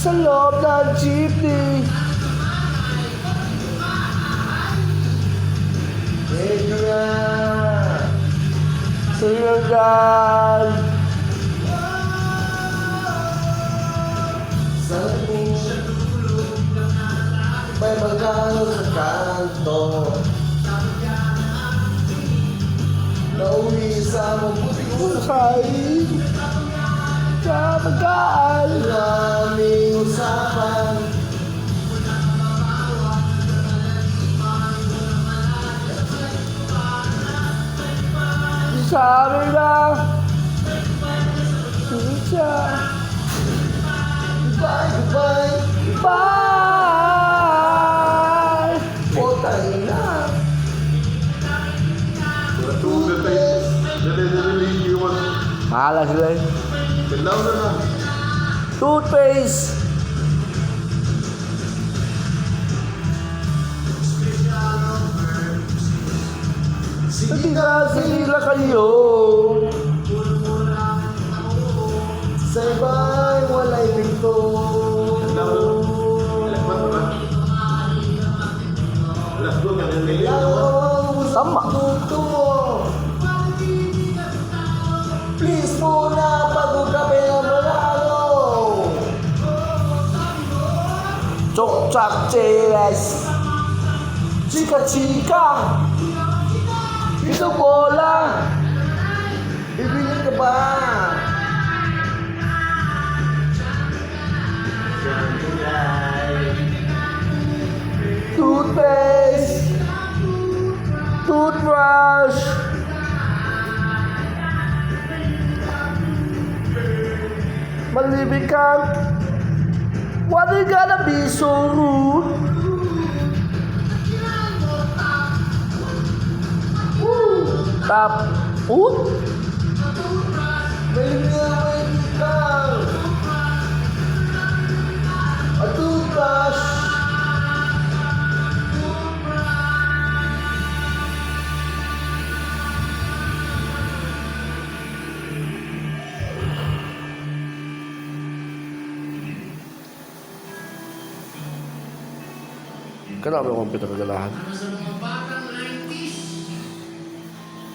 sa loob ng jeepney. Medyo na sinagan sa may magkano sa kanto. Nauwi sa mabuting usay sa pagkaan. Maraming usapan. Sabi na siya. Goodbye, goodbye, goodbye. Potay na. Mahala sila eh. Toothpaste. Hindi kasi nila kayo. Sa iba'y wala'y pinto. Tama. Please muna pag-ugabi ng malalo. Chok-chak cheres. Chika-chika. Ito bola. Bibili ka ba? Toothpaste. Toothbrush. Malibig kang. What are you gonna be so rude? Tap. Malibig kang. A toothbrush. Kenapa komputer kegelahan? Sa mga batang 90s.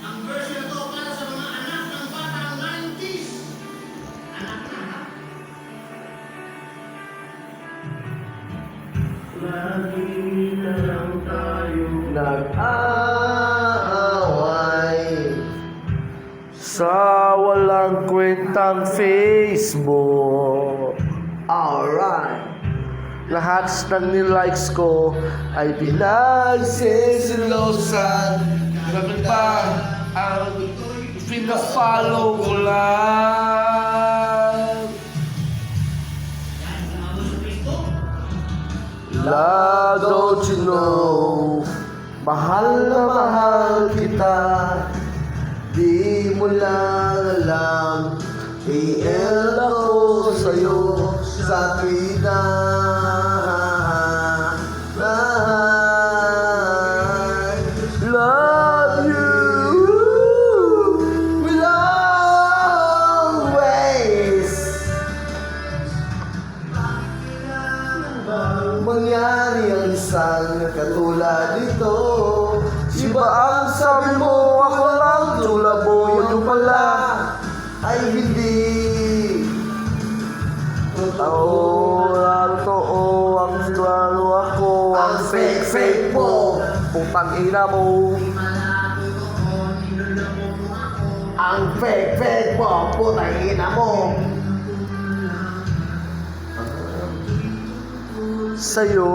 Ang version na to para sa mga anak ng batang 90s. Anak na ha? Lagi na lang tayo nag-aaway sa walang kwentang Facebook. Alright. Lahat ng nilikes ko ay pinagsisilosan. Bakit ba ang pinafollow ko lang? La, don't you know, mahal na mahal kita. Di mo lang alam, i-el ako sa'yo sa pina. Love you will always. Mangyari ang isang katulad nito. Iba ang sabi mo, ako lang tulad mo. Yun pala ay hindi totoo ang lalo ako. Ang fake mo, putang ina mo. Ang fake mo, putang ina mo. Sa'yo